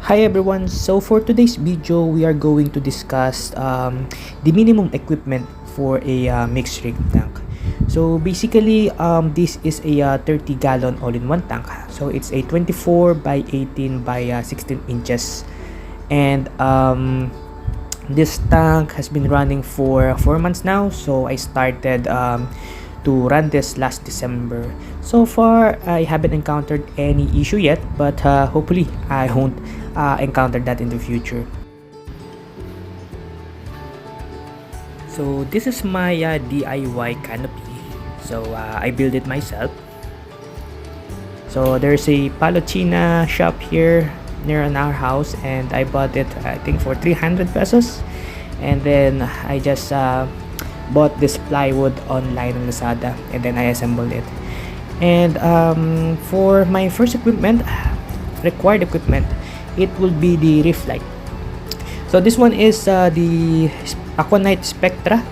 Hi everyone, so for today's video we are going to discuss the minimum equipment for a mixed rig tank. So basically this is a 30 gallon all-in-one tank. So it's a 24 by 18 by 16 inches, and this tank has been running for 4 months now. So I started to run this last December. So far I haven't encountered any issue yet, but hopefully I won't encounter that in the future. So this is my DIY canopy. So I built it myself. So there's a Palochina shop here near our house, and I bought it I think for 300 pesos. And then I just bought this plywood online on Lazada, and then I assembled it. And for my first required equipment, it will be the reef light. So this one is the Aquanite Spectra.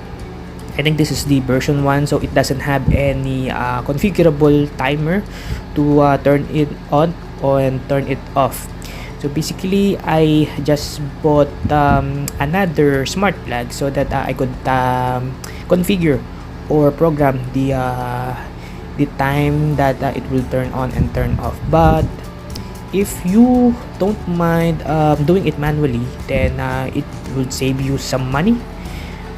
I think this is the version 1, so it doesn't have any configurable timer to turn it on and turn it off. So basically I just bought another smart plug so that I could configure or program the time that it will turn on and turn off. But if you don't mind doing it manually, then it would save you some money.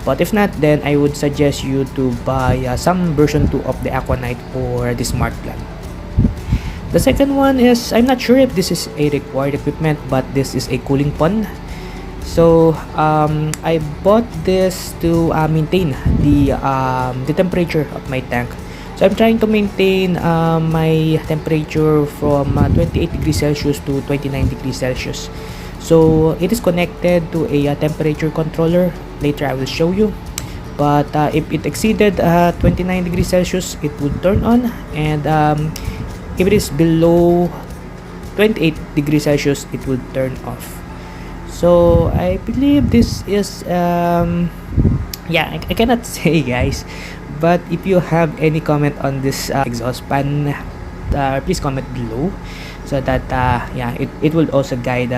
But if not, then I would suggest you to buy some version 2 of the Aquanite or the smart plug. The second one is, I'm not sure if this is a required equipment, but this is a cooling pond. So I bought this to maintain the temperature of my tank. So I'm trying to maintain my temperature from 28 degrees Celsius to 29 degrees Celsius. So it is connected to a temperature controller. Later I will show you. But if it exceeded 29 degrees Celsius, it would turn on, and if it is below 28 degrees Celsius, it will turn off. So I believe this is I cannot say, guys, but if you have any comment on this exhaust fan, please comment below, so that it will also guide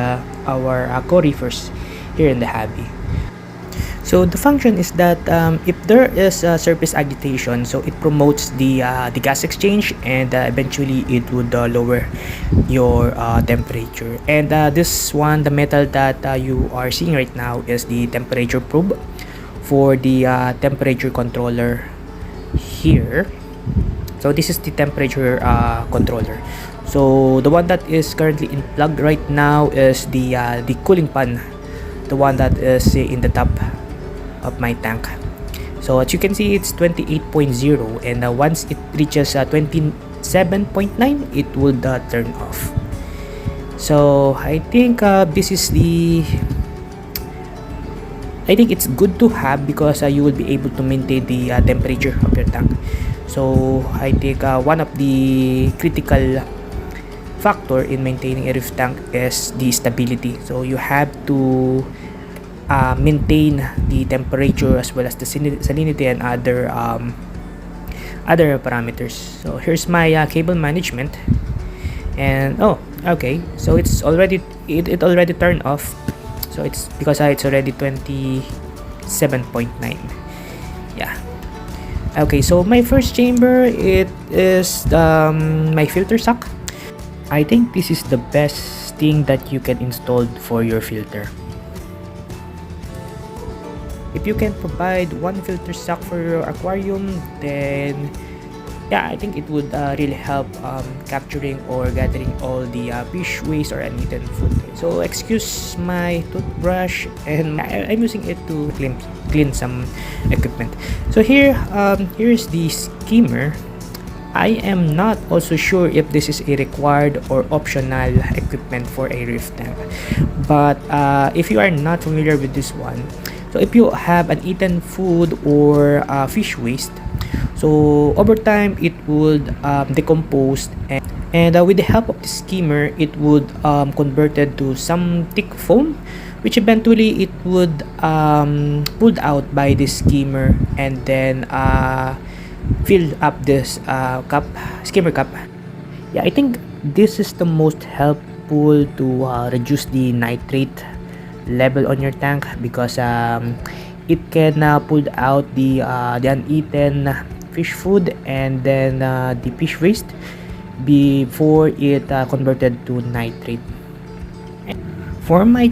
our co-reefers here in the hobby. So the function is that if there is surface agitation, so it promotes the gas exchange, and eventually it would lower your temperature. And this one, the metal that you are seeing right now, is the temperature probe for the temperature controller here. So this is the temperature controller. So the one that is currently unplugged right now is the cooling pan, the one that is in the top of my tank. So as you can see, it's 28.0, and once it reaches 27.9, it would turn off. So I think it's good to have, because you will be able to maintain the temperature of your tank. So I think one of the critical factor in maintaining a reef tank is the stability. So you have to maintain the temperature as well as the salinity and other parameters. So here's my cable management, and okay, so it's already it already turned off. So it's because it's already 27.9. Yeah. Okay, so my first chamber, it is my filter sock. I think this is the best thing that you can install for your filter. If you can provide one filter sock for your aquarium, then I think it would really help capturing or gathering all the fish waste or uneaten food. So excuse my toothbrush, and I'm using it to clean some equipment. So here's the skimmer. I am not also sure if this is a required or optional equipment for a reef tank, but if you are not familiar with this one, so if you have uneaten food or fish waste, so over time it would decompose, and with the help of the skimmer, it would convert it to some thick foam, which eventually it would pulled out by the skimmer, and then fill up this skimmer cup. I think this is the most helpful helpful to reduce the nitrate level on your tank because it can pull out the uneaten fish food and then the fish waste before it converted to nitrate. For my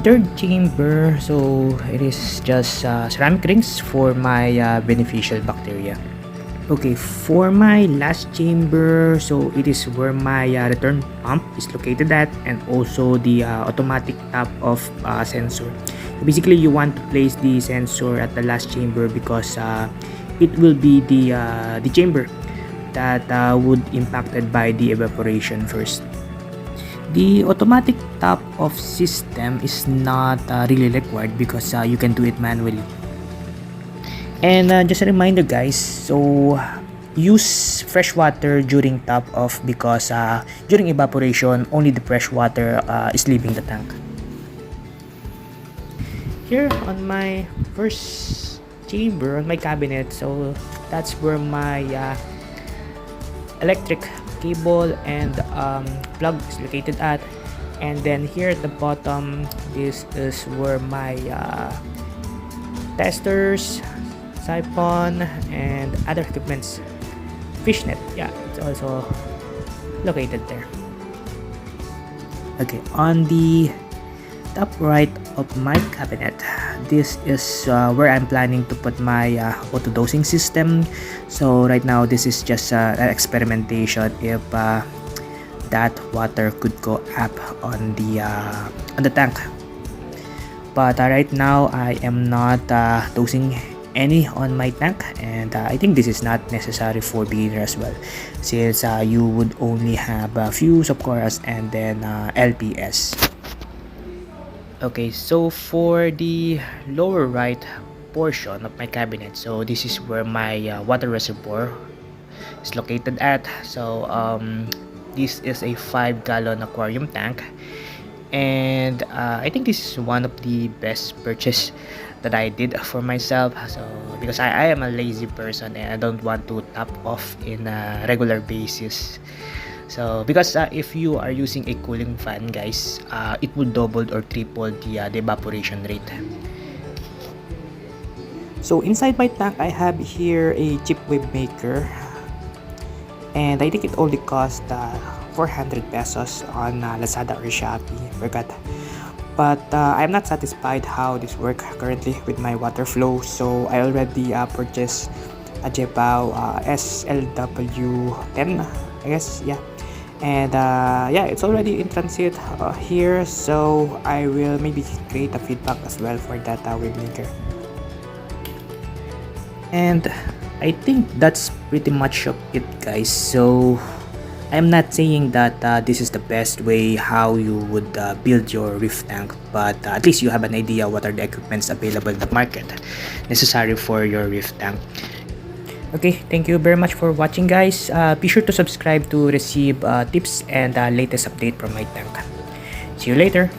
third chamber, so it is just ceramic rings for my beneficial bacteria. Okay, for my last chamber, so it is where my return pump is located at, and also the automatic top off sensor. So basically, you want to place the sensor at the last chamber because it will be the chamber that would impacted by the evaporation first. The automatic top off system is not really required because you can do it manually. And just a reminder guys, so use fresh water during top off because during evaporation only the fresh water is leaving the tank. Here on my first chamber, on my cabinet, so that's where my electric cable and plug is located at, and then here at the bottom, this is where my testers, siphon, and other equipments, fishnet, yeah, it's also located there. Okay, on the top right of my cabinet, this is where I'm planning to put my auto dosing system. So right now this is just an experimentation if that water could go up on the tank, but right now I am not dosing any on my tank, and I think this is not necessary for beginner as well, since you would only have fuse of course and then LPS. Okay, so for the lower right portion of my cabinet, so this is where my water reservoir is located at. So this is a 5-gallon aquarium tank, and I think this is one of the best purchase that I did for myself. So because I am a lazy person and I don't want to top off in a regular basis. So because if you are using a cooling fan guys, it will double or triple the evaporation rate. So inside my tank I have here a cheap wave maker, and I think it only cost 400 pesos on Lazada or Shopee, I forgot. But I'm not satisfied how this works currently with my water flow, so I already purchased a Jebao SLW10, I guess, yeah. And yeah, it's already in transit here, so I will maybe create a feedback as well for that wave maker. And I think that's pretty much of it guys. So I'm not saying that this is the best way how you would build your reef tank, but at least you have an idea what are the equipments available in the market necessary for your reef tank. Okay, thank you very much for watching guys. Be sure to subscribe to receive tips and latest update from my tank. See you later.